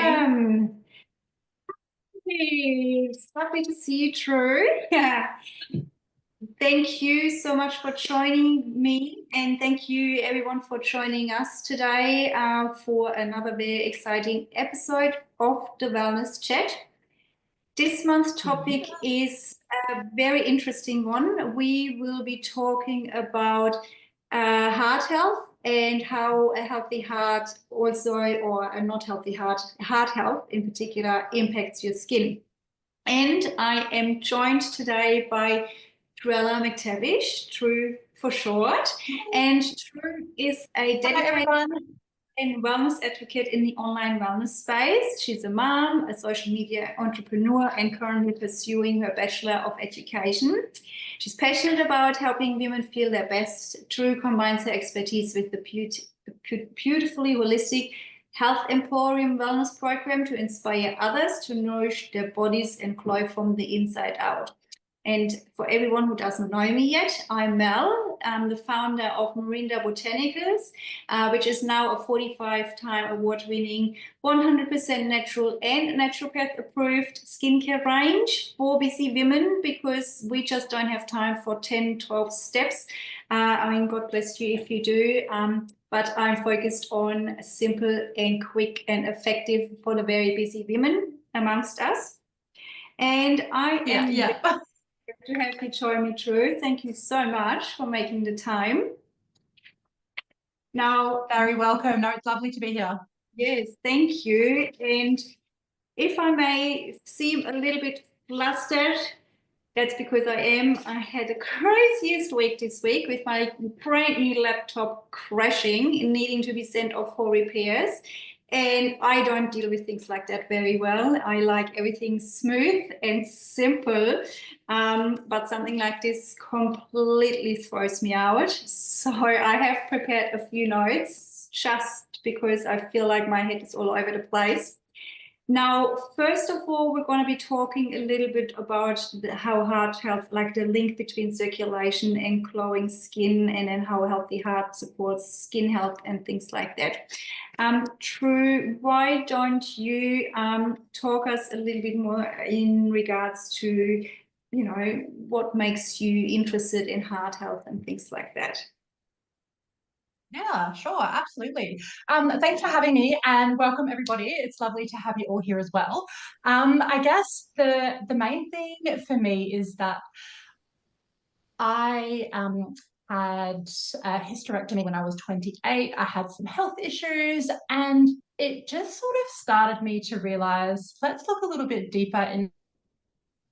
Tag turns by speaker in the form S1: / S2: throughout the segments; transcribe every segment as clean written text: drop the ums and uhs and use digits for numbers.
S1: Welcome. Hey, it's lovely to see you, Drew. Yeah. Thank you so much for joining me, and thank you everyone for joining us today for another very exciting episode of the Wellness Chat. This month's topic is a very interesting one. We will be talking about heart health and how a healthy heart also, or a not healthy heart health in particular, impacts your skin. And I am joined today by Druella McTavish, Drew for short. And Drew is a dedicated and wellness advocate in the online wellness space. She's a mom, a social media entrepreneur, and currently pursuing her Bachelor of Education. She's passionate about helping women feel their best. Drew combines her expertise with the beautifully holistic Health Emporium wellness program to inspire others to nourish their bodies and glow from the inside out. And for everyone who doesn't know me yet, I'm Mel. I'm the founder of Merindah Botanicals, which is now a 45-time award-winning, 100% natural and naturopath approved skincare range for busy women, because we just don't have time for 10, 12 steps. I mean, God bless you if you do. But I'm focused on simple and quick and effective for the very busy women amongst us. And I am to have you join me, Drew. Thank you so much for making the time. Now,
S2: very welcome. No, it's lovely to be here.
S1: Yes, thank you. And if I may seem a little bit flustered, that's because I had the craziest week this week with my brand new laptop crashing and needing to be sent off for repairs. And I don't deal with things like that very well. I like everything smooth and simple. But something like this completely throws me out. So I have prepared a few notes just because I feel like my head is all over the place. Now, first of all, we're going to be talking a little bit about how heart health, like the link between circulation and glowing skin, and then how a healthy heart supports skin health and things like that. Drew, why don't you talk us a little bit more in regards to, what makes you interested in heart health and things like that?
S2: Yeah, sure, absolutely. Thanks for having me, and welcome everybody. It's lovely to have you all here as well. I guess the main thing for me is that I had a hysterectomy when I was 28. I had some health issues, and it just sort of started me to realize, let's look a little bit deeper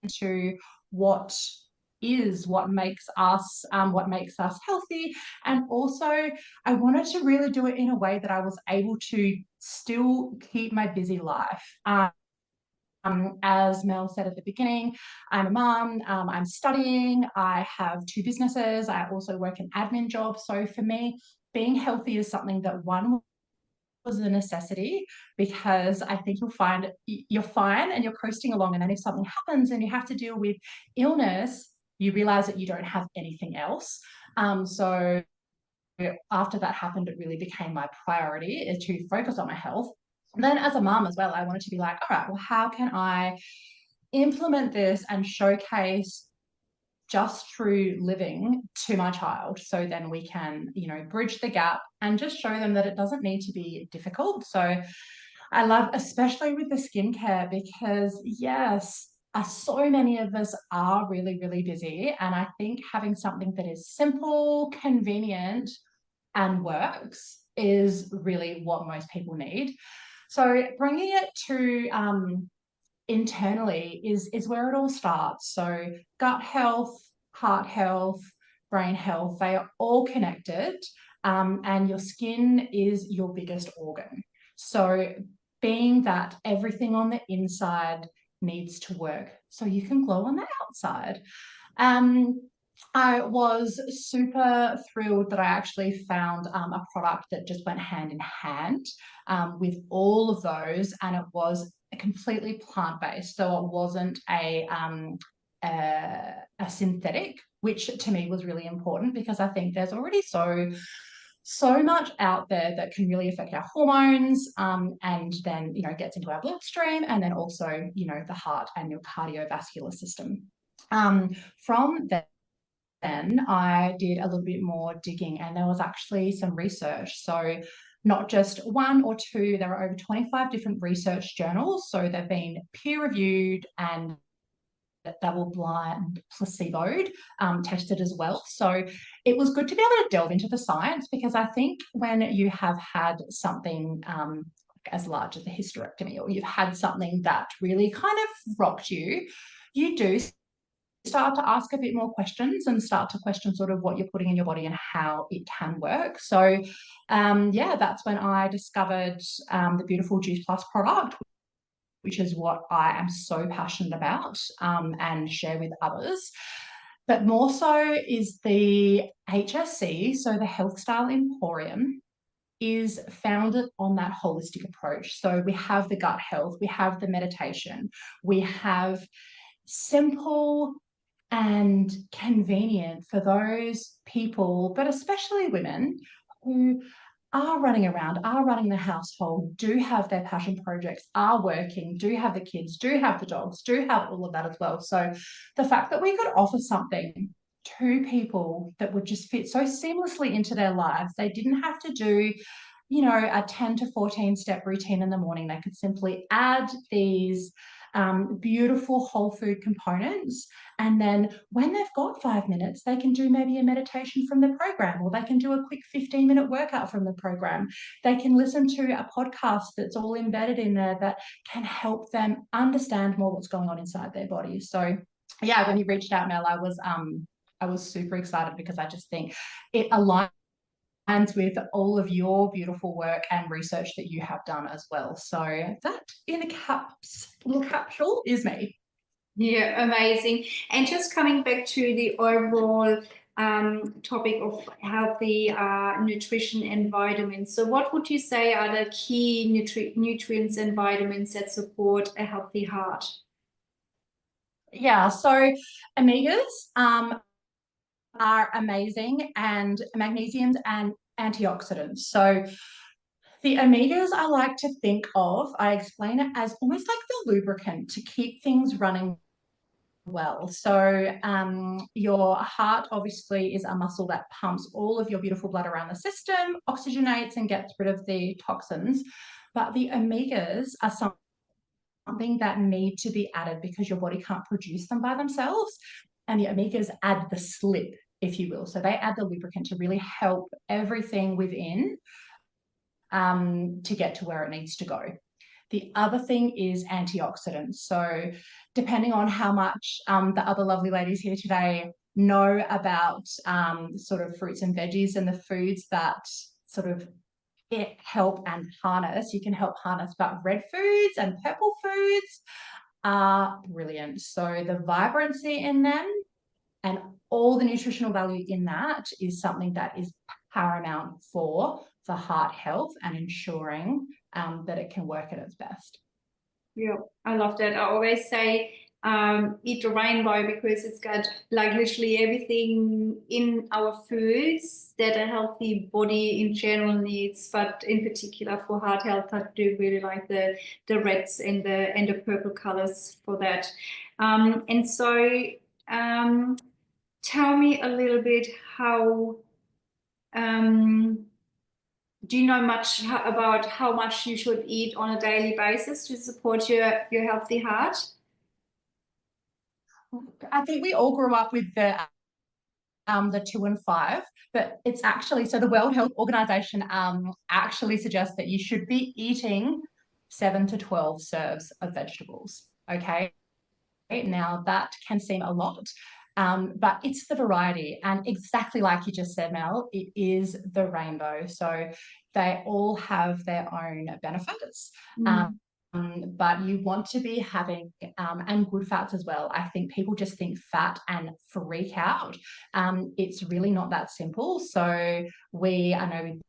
S2: into what makes us healthy. And also I wanted to really do it in a way that I was able to still keep my busy life. As Mel said at the beginning, I'm a mom, I'm studying, I have 2 businesses, I also work an admin job. So for me, being healthy is something that was a necessity, because I think you'll find you're fine and you're coasting along, and then if something happens and you have to deal with illness, you realize that you don't have anything else. So after that happened, it really became my priority to focus on my health. And then as a mom as well, I wanted to be like, all right, well, how can I implement this and showcase just through living to my child, so then we can, bridge the gap and just show them that it doesn't need to be difficult. So I love, especially with the skincare, because yes, so many of us are really, really busy. And I think having something that is simple, convenient, and works is really what most people need. So bringing it to internally is where it all starts. So gut health, heart health, brain health, they are all connected, and your skin is your biggest organ. So being that everything on the inside needs to work so you can glow on the outside. I was super thrilled that I actually found a product that just went hand in hand with all of those, and it was completely plant-based. So it wasn't a synthetic, which to me was really important, because I think there's already so so much out there that can really affect our hormones, and then, gets into our bloodstream, and then also, the heart and your cardiovascular system. From then I did a little bit more digging, and there was actually some research. So not just one or two, there are over 25 different research journals. So they've been peer reviewed and double-blind, placeboed, tested as well. So it was good to be able to delve into the science, because I think when you have had something as large as a hysterectomy, or you've had something that really kind of rocked you, you do start to ask a bit more questions and start to question sort of what you're putting in your body and how it can work. So that's when I discovered the beautiful Juice Plus product, which is what I am so passionate about, and share with others. But more so is the HSC, so the Healthstyle Emporium, is founded on that holistic approach. So we have the gut health, we have the meditation, we have simple and convenient for those people, but especially women, who are running around, are running the household, do have their passion projects, are working, do have the kids, do have the dogs, do have all of that as well. So the fact that we could offer something to people that would just fit so seamlessly into their lives, they didn't have to do, a 10 to 14 step routine in the morning. They could simply add these beautiful whole food components, and then when they've got 5 minutes, they can do maybe a meditation from the program, or they can do a quick 15-minute workout from the program. They can listen to a podcast that's all embedded in there that can help them understand more what's going on inside their body. So yeah, when you reached out, Mel, I was super excited, because I just think it aligns with all of your beautiful work and research that you have done as well. So that, in a little capsule, is me.
S1: Yeah, amazing. And just coming back to the overall topic of healthy nutrition and vitamins. So what would you say are the key nutrients and vitamins that support a healthy heart?
S2: Yeah, so omegas are amazing, and magnesiums and antioxidants. So the omegas, I like to think of, I explain it as almost like the lubricant to keep things running well. So your heart obviously is a muscle that pumps all of your beautiful blood around the system, oxygenates and gets rid of the toxins. But the omegas are something that need to be added, because your body can't produce them by themselves. And the omegas add the slip, if you will. So they add the lubricant to really help everything within to get to where it needs to go. The other thing is antioxidants. So depending on how much the other lovely ladies here today know about sort of fruits and veggies and the foods that sort of help and harness, you can help harness, but red foods and purple foods are brilliant. So the vibrancy in them and all the nutritional value in that is something that is paramount for heart health and ensuring that it can work at its best.
S1: Yeah, I love that. I always say eat the rainbow, because it's got like literally everything in our foods that a healthy body in general needs, but in particular for heart health, I do really like the reds and the purple colors for that. And so tell me a little bit how do you know much about how much you should eat on a daily basis to support your healthy heart?
S2: I think we all grew up with the 2 and 5, but it's actually, so the World Health Organization actually suggests that you should be eating 7 to 12 serves of vegetables. Okay. Now that can seem a lot, but it's the variety, and exactly like you just said, Mel, it is the rainbow. So they all have their own benefits. But you want to be having and good fats as well. I think people just think fat and freak out. It's really not that simple. So I know we've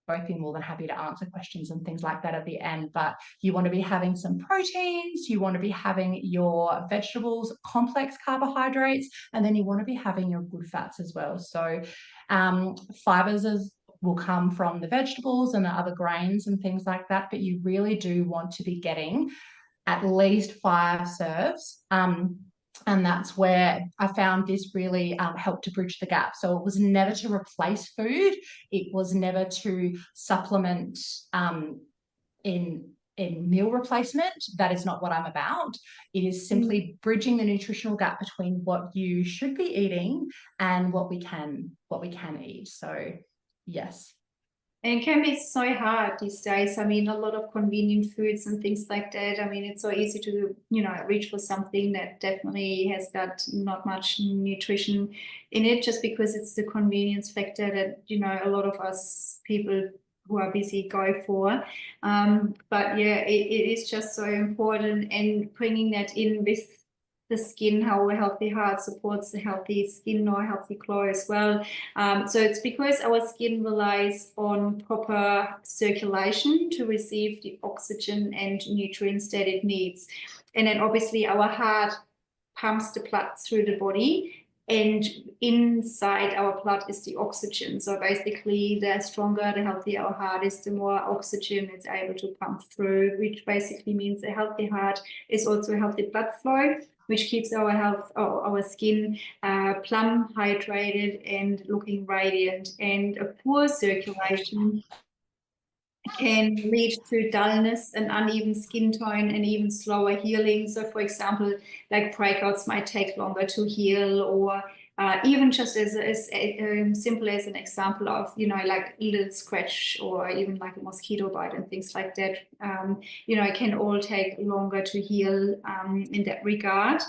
S2: both be more than happy to answer questions and things like that at the end, but you want to be having some proteins, you want to be having your vegetables, complex carbohydrates, and then you want to be having your good fats as well. So fibers will come from the vegetables and the other grains and things like that, but you really do want to be getting at least 5 serves. And that's where I found this really helped to bridge the gap. So it was never to replace food. It was never to supplement in meal replacement. That is not what I'm about. It is simply bridging the nutritional gap between what you should be eating and what we can eat. So yes.
S1: And it can be so hard these days. I mean, a lot of convenient foods and things like that. I mean, it's so easy to, reach for something that definitely has got not much nutrition in it, just because it's the convenience factor that, a lot of us people who are busy go for. But yeah, it is just so important, and bringing that in with the skin, how a healthy heart supports a healthy skin or a healthy glow as well. So it's because our skin relies on proper circulation to receive the oxygen and nutrients that it needs. And then obviously our heart pumps the blood through the body, and inside our blood is the oxygen. So basically, the stronger, the healthier our heart is, the more oxygen it's able to pump through, which basically means a healthy heart is also a healthy blood flow, which keeps our skin plump, hydrated, and looking radiant. And a poor circulation can lead to dullness and uneven skin tone and even slower healing. So, for example, like breakouts might take longer to heal, or even just as simple as an example of, like a little scratch or even like a mosquito bite and things like that, it can all take longer to heal in that regard.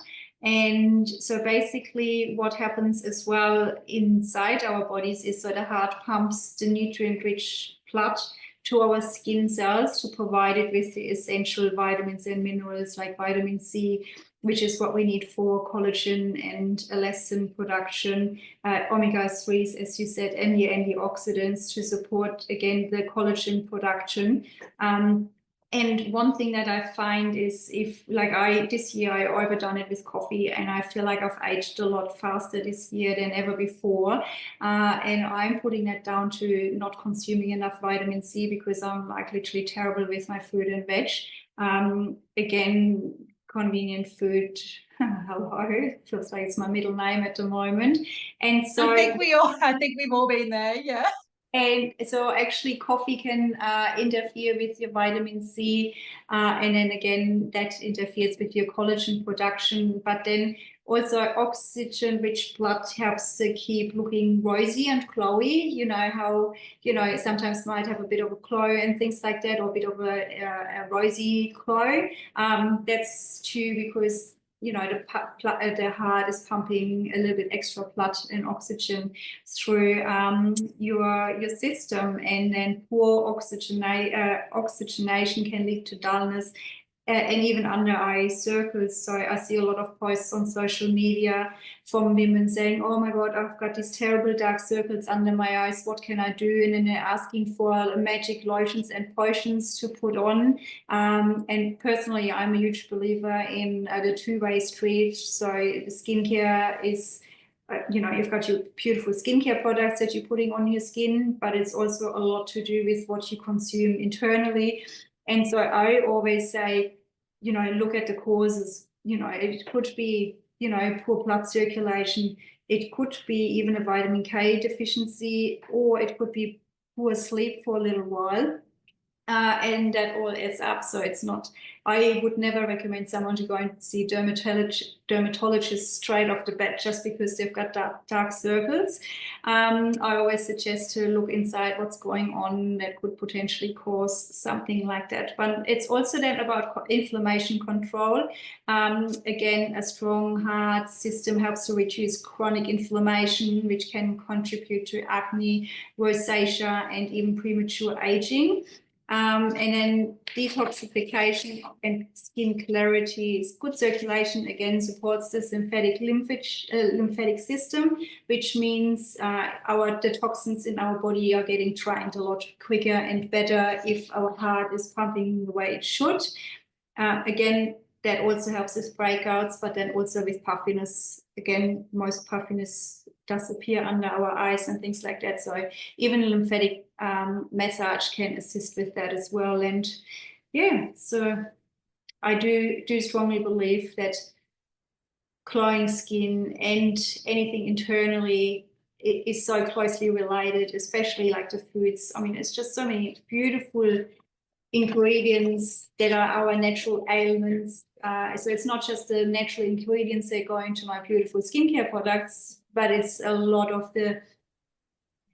S1: And so basically what happens as well inside our bodies is, so the heart pumps the nutrient-rich blood to our skin cells to provide it with the essential vitamins and minerals like vitamin C, which is what we need for collagen and elastin production, omega-3s, as you said, and the antioxidants to support, again, the collagen production. And one thing that I find is, this year I overdone it with coffee, and I feel like I've aged a lot faster this year than ever before. And I'm putting that down to not consuming enough vitamin C, because I'm like literally terrible with my fruit and veg. Again, convenient food. Hello, feels like it's my middle name at the moment. And so
S2: I think we've all been there, yeah.
S1: And so actually coffee can interfere with your vitamin C, and then again that interferes with your collagen production. But then also oxygen-rich blood helps to keep looking rosy and glowy. How sometimes might have a bit of a glow and things like that, or a bit of a rosy glow. That's too because the heart is pumping a little bit extra blood and oxygen through your system, and then poor oxygenation can lead to dullness and even under eye circles. So I see a lot of posts on social media from women saying, oh my God, I've got these terrible dark circles under my eyes. What can I do? And then they're asking for magic lotions and potions to put on. And personally, I'm a huge believer in the two-way street. So the skincare is, you've got your beautiful skincare products that you're putting on your skin, but it's also a lot to do with what you consume internally. And so I always say, look at the causes. It could be, poor blood circulation. It could be even a vitamin K deficiency, or it could be poor sleep for a little while. And that all adds up. So it's not, I would never recommend someone to go and see dermatologists straight off the bat just because they've got dark circles. I always suggest to look inside what's going on that could potentially cause something like that. But it's also then about inflammation control. Again, a strong heart system helps to reduce chronic inflammation, which can contribute to acne, rosacea, and even premature aging. And then detoxification and skin clarity. Good circulation again supports the lymphatic system, which means the toxins in our body are getting drained a lot quicker and better if our heart is pumping the way it should. Again, that also helps with breakouts, but then also with puffiness. Again, most puffiness does appear under our eyes and things like that. So even lymphatic massage can assist with that as well. And yeah, so I do strongly believe that glowing skin and anything internally is so closely related, especially like the foods. I mean, it's just so many beautiful ingredients that are our natural ailments. So it's not just the natural ingredients that go into my beautiful skincare products, but it's a lot of the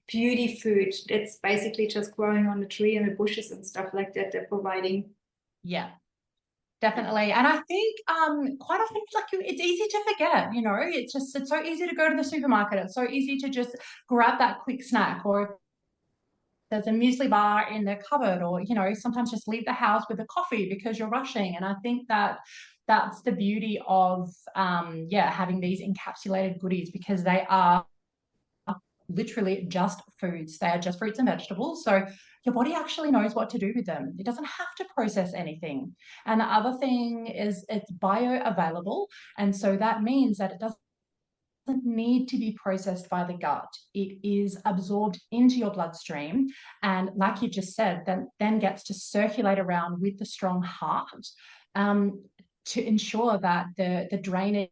S1: beauty food that's basically just growing on the tree and the bushes and stuff like that they're providing.
S2: Yeah. Definitely. And I think quite often like it's easy to forget, you know, it's so easy to go to the supermarket. It's so easy to just grab that quick snack, or there's a muesli bar in the cupboard, or, you know, sometimes just leave the house with a coffee because you're rushing. And I think that that's the beauty of having these encapsulated goodies, because they are literally just foods. They are just fruits and vegetables. So your body actually knows what to do with them. It doesn't have to process anything. And the other thing is it's bioavailable. And so that means that it doesn't need to be processed by the gut. It is absorbed into your bloodstream. And like you just said, then gets to circulate around with the strong heart to ensure that the drainage,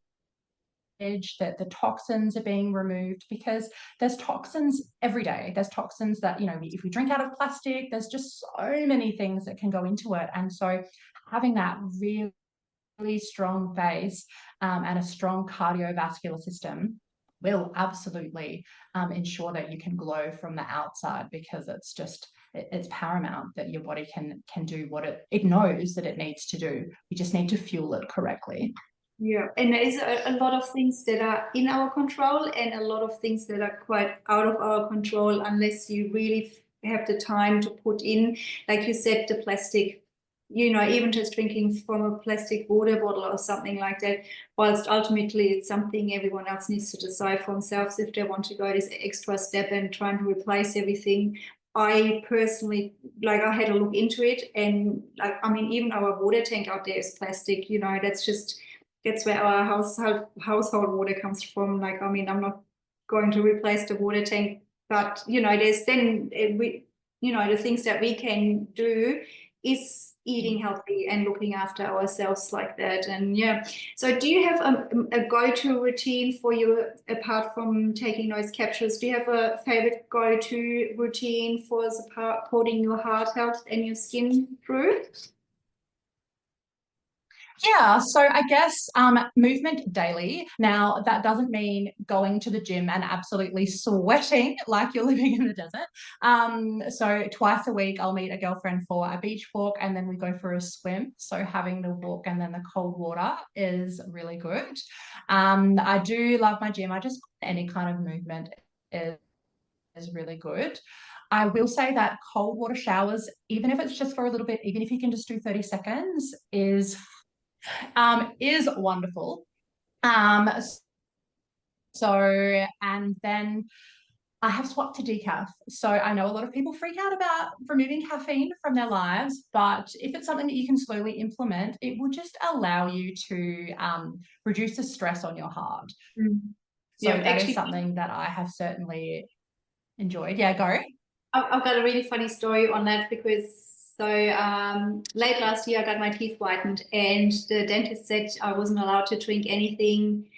S2: that the toxins are being removed, because there's toxins every day. There's toxins that, you know, if we drink out of plastic, there's just so many things that can go into it. And so having that really strong base and a strong cardiovascular system will absolutely ensure that you can glow from the outside, because it's paramount that your body can do what it knows that it needs to do. You just need to fuel it correctly.
S1: Yeah, and there is a lot of things that are in our control and a lot of things that are quite out of our control unless you really have the time to put in, like you said, the plastic, you know, even just drinking from a plastic water bottle or something like that, whilst ultimately it's something everyone else needs to decide for themselves if they want to go this extra step and trying to replace everything. I personally, like, I had a look into it, and like, I mean, even our water tank out there is plastic, you know, that's where our household water comes from. Like, I mean, I'm not going to replace the water tank, but you know, there's then you know, the things that we can do is eating healthy and looking after ourselves like that. And yeah, so do you have a go-to routine for you apart from taking those capsules? Do you have a favorite go-to routine for supporting your heart health and your skin through?
S2: Yeah, so I guess movement daily. Now, that doesn't mean going to the gym and absolutely sweating like you're living in the desert. So twice a week, I'll meet a girlfriend for a beach walk, and then we go for a swim. So having the walk and then the cold water is really good. I do love my gym. I just any kind of movement is really good. I will say that cold water showers, even if it's just for a little bit, even if you can just do 30 seconds, is wonderful. And then I have swapped to decaf. So I know a lot of people freak out about removing caffeine from their lives, but if it's something that you can slowly implement, it will just allow you to reduce the stress on your heart. So
S1: Yeah,
S2: that
S1: actually,
S2: is something that I have certainly enjoyed. Yeah, go.
S1: I've got a really funny story on that because late last year I got my teeth whitened, and the dentist said I wasn't allowed to drink anything,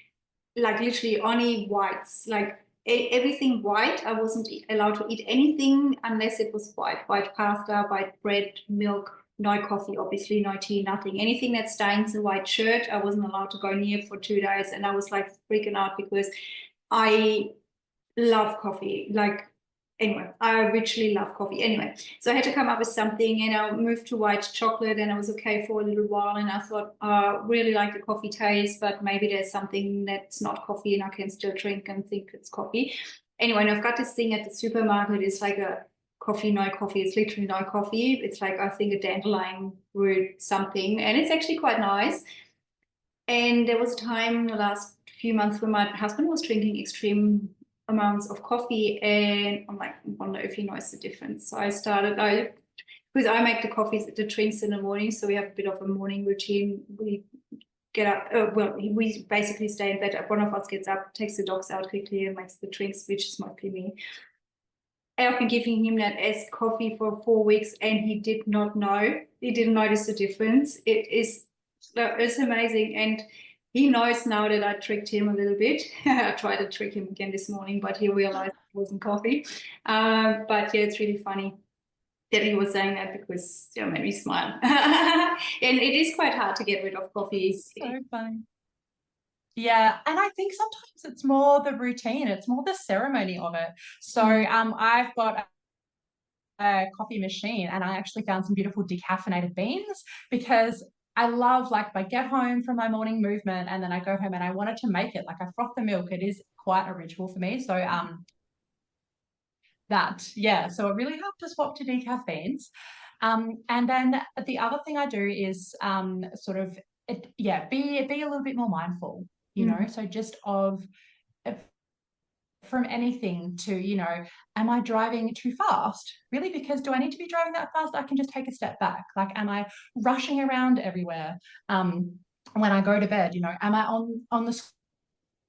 S1: like literally only whites, like everything white. I wasn't allowed to eat anything unless it was white pasta, white bread, milk, no coffee, obviously, no tea, nothing. Anything that stains a white shirt, I wasn't allowed to go near for 2 days. And I was like freaking out because I love coffee. Like, anyway, I richly love coffee. Anyway, so I had to come up with something, and I moved to white chocolate, and I was okay for a little while. And I thought, really like the coffee taste, but maybe there's something that's not coffee and I can still drink and think it's coffee. Anyway, and I've got this thing at the supermarket. It's like a coffee, no coffee. It's literally no coffee. It's like, I think, a dandelion root something, and it's actually quite nice. And there was a time in the last few months when my husband was drinking extreme amounts of coffee, and I'm like, I wonder if he knows the difference. So because I make the coffees, the drinks in the morning, so we have a bit of a morning routine. We get up. Well, we basically stay in bed. One of us gets up, takes the dogs out quickly, and makes the drinks, which is mostly me. I've been giving him that iced coffee for 4 weeks, and he did not know. He didn't notice the difference. It's amazing, and he knows now that I tricked him a little bit. I tried to trick him again this morning, but he realized it wasn't coffee. But yeah, it's really funny that he was saying that, because it made me smile. And it is quite hard to get rid of coffee.
S2: So funny. Yeah, and I think sometimes it's more the routine, it's more the ceremony of it. So I've got a coffee machine, and I actually found some beautiful decaffeinated beans, because I love, like, I get home from my morning movement and then I go home and I wanted to make it, like, I froth the milk. It is quite a ritual for me. So so it really helped to swap to decaf beans. And then the other thing I do is sort of be a little bit more mindful, you know, so just from anything to, you know, am I driving too fast? Really? Because do I need to be driving that fast? I can just take a step back. Like, am I rushing around everywhere? When I go to bed, you know, am I on the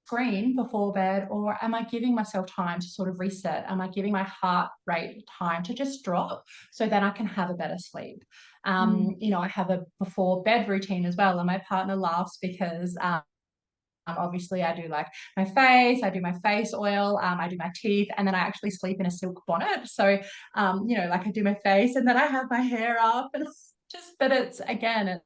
S2: screen before bed, or am I giving myself time to sort of reset? Am I giving my heart rate time to just drop, so that I can have a better sleep? You know, I have a before bed routine as well, and my partner laughs because obviously I do like my face, I do my face oil, I do my teeth, and then I actually sleep in a silk bonnet. So, you know, like, I do my face and then I have my hair up, and but it's, again,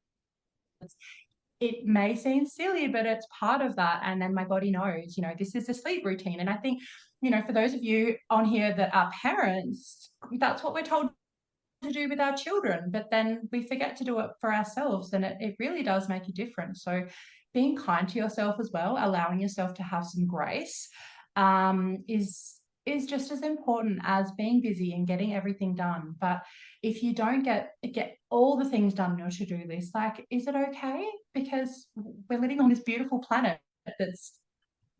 S2: it may seem silly, but it's part of that. And then my body knows, you know, this is a sleep routine. And I think, you know, for those of you on here that are parents, that's what we're told to do with our children, but then we forget to do it for ourselves, and it really does make a difference. So being kind to yourself as well, allowing yourself to have some grace, is just as important as being busy and getting everything done. But if you don't get all the things done on your to-do list, like, is it okay? Because we're living on this beautiful planet that's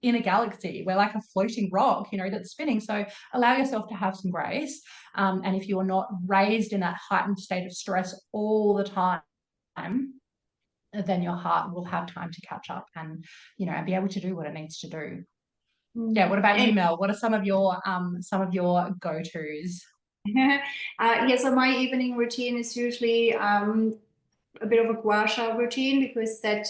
S2: in a galaxy. We're like a floating rock, you know, that's spinning. So allow yourself to have some grace. And if you're not raised in that heightened state of stress all the time, then your heart will have time to catch up and, you know, and be able to do what it needs to do. Yeah. What about you, Mel? What are some of your go-tos?
S1: Yeah, so my evening routine is usually a bit of a gua sha routine, because that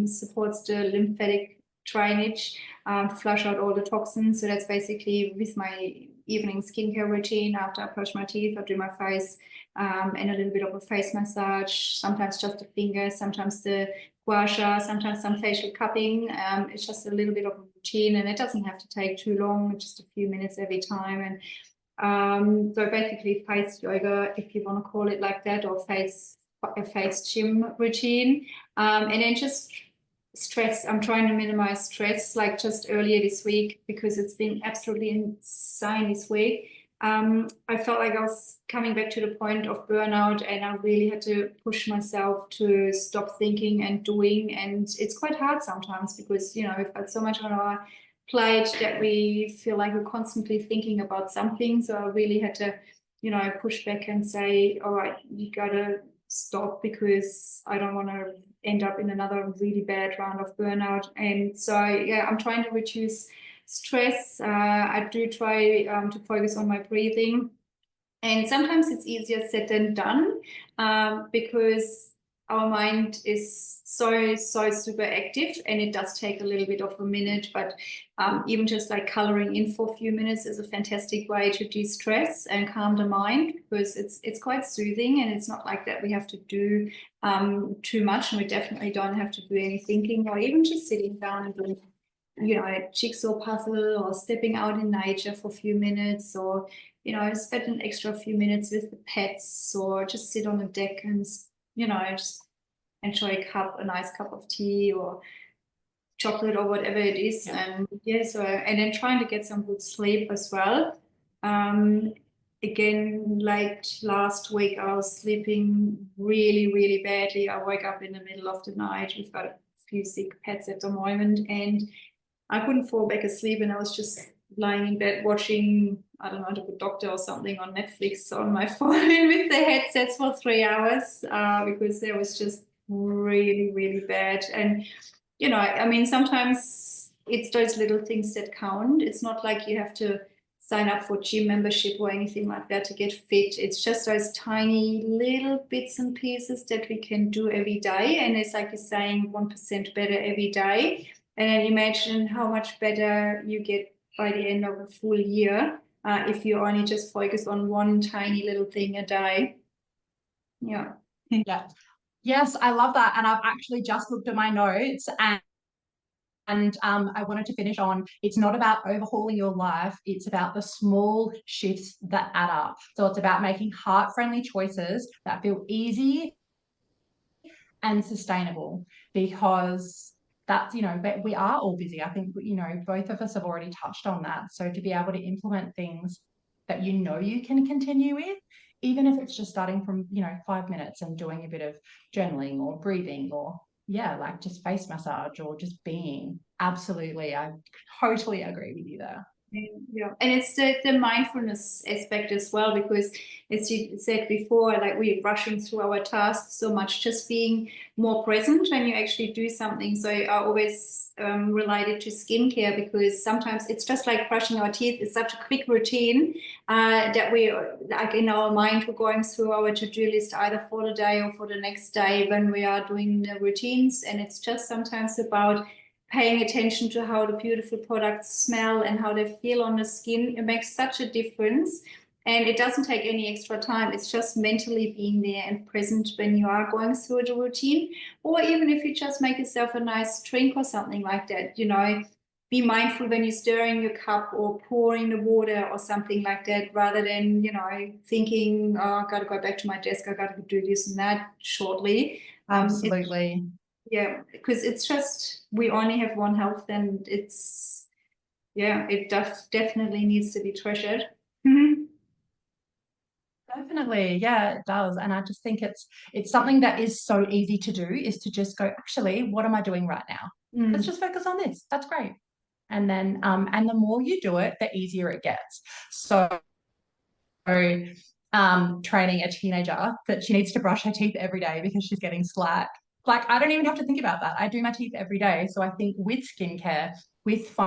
S1: supports the lymphatic drainage, to flush out all the toxins. So that's basically with my evening skincare routine. After I brush my teeth, I do my face, and a little bit of a face massage, sometimes just the fingers, sometimes the gua sha, sometimes some facial cupping. It's just a little bit of a routine, and it doesn't have to take too long, just a few minutes every time. And so basically face yoga, if you want to call it like that, or a face gym routine. And then just stress. I'm trying to minimize stress. Like, just earlier this week, because it's been absolutely insane this week, I felt like I was coming back to the point of burnout, and I really had to push myself to stop thinking and doing. And it's quite hard sometimes, because, you know, we've got so much on our plate that we feel like we're constantly thinking about something. So I really had to, you know, push back and say, all right, you gotta stop, because I don't want to end up in another really bad round of burnout. And so, yeah, I'm trying to reduce stress. I do try to focus on my breathing. And sometimes it's easier said than done, because our mind is so super active, and it does take a little bit of a minute. But even just like coloring in for a few minutes is a fantastic way to de-stress and calm the mind, because it's quite soothing, and it's not like that we have to do too much, and we definitely don't have to do any thinking, or even just sitting down and doing, you know, a jigsaw puzzle, or stepping out in nature for a few minutes, or, you know, spend an extra few minutes with the pets, or just sit on the deck and, you know, just enjoy a nice cup of tea or chocolate or whatever it is. Yeah. And yeah, so, and then trying to get some good sleep as well. Again, like last week, I was sleeping really badly. I woke up in the middle of the night. We've got a few sick pets at the moment, and I couldn't fall back asleep, and I was just lying in bed watching, I don't know, The Good Doctor or something on Netflix on my phone with the headsets for 3 hours, because there was just really, really bad. And, you know, I mean, sometimes it's those little things that count. It's not like you have to sign up for gym membership or anything like that to get fit. It's just those tiny little bits and pieces that we can do every day. And it's like you're saying, 1% better every day. And then imagine how much better you get by the end of a full year if you only just focus on one tiny little thing a day. Yeah.
S2: Yeah. Yes, I love that. And I've actually just looked at my notes, and I wanted to finish on, it's not about overhauling your life, it's about the small shifts that add up. So it's about making heart-friendly choices that feel easy and sustainable, because that's, you know, we are all busy. I think, you know, both of us have already touched on that. So to be able to implement things that you know you can continue with, even if it's just starting from, you know, 5 minutes and doing a bit of journaling or breathing, or yeah, like just face massage or just being. Absolutely. I totally agree with you there.
S1: Yeah, and it's the mindfulness aspect as well, because as you said before, like we're rushing through our tasks so much, just being more present when you actually do something. So I always relate it to skincare, because sometimes it's just like brushing our teeth. It's such a quick routine that we, like in our mind, we're going through our to-do list either for the day or for the next day when we are doing the routines. And it's just sometimes about paying attention to how the beautiful products smell and how they feel on the skin. It makes such a difference. And it doesn't take any extra time. It's just mentally being there and present when you are going through the routine. Or even if you just make yourself a nice drink or something like that, you know, be mindful when you're stirring your cup or pouring the water or something like that, rather than, you know, thinking, oh, I got to go back to my desk, I got to do this and that shortly.
S2: Absolutely.
S1: Yeah, because it's just, we only have one health, and it's, yeah, it definitely needs to be treasured.
S2: Definitely, yeah, it does. And I just think it's something that is so easy to do, is to just go, actually, what am I doing right now? Let's just focus on this. That's great. And then and the more you do it, the easier it gets. So training a teenager that she needs to brush her teeth every day because she's getting slack. Like, I don't even have to think about that. I do my teeth every day. So I think with skincare, with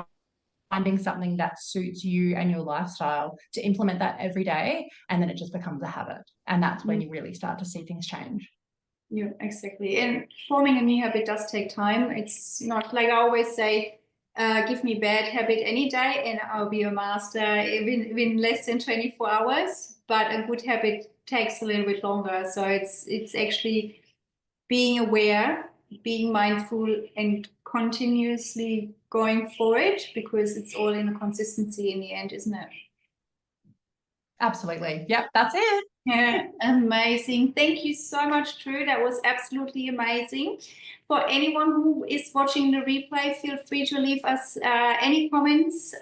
S2: finding something that suits you and your lifestyle, to implement that every day, and then it just becomes a habit. And that's when you really start to see things change.
S1: Yeah, exactly. And forming a new habit does take time. It's not like I always say, give me bad habit any day and I'll be a master within less than 24 hours. But a good habit takes a little bit longer. So it's actually being aware, being mindful, and continuously going for it, because it's all in a consistency in the end, isn't it?
S2: Absolutely. Yep, that's it.
S1: Yeah, amazing. Thank you so much, Drew. That was absolutely amazing. For anyone who is watching the replay, feel free to leave us any comments,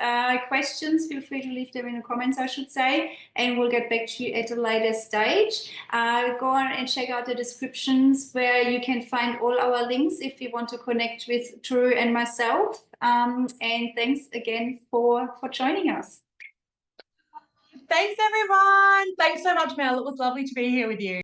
S1: questions. Feel free to leave them in the comments, I should say, and we'll get back to you at a later stage. Go on and check out the descriptions where you can find all our links if you want to connect with Drew and myself. And thanks again for joining us.
S2: Thanks, everyone. Thanks so much, Mel. It was lovely to be here with you.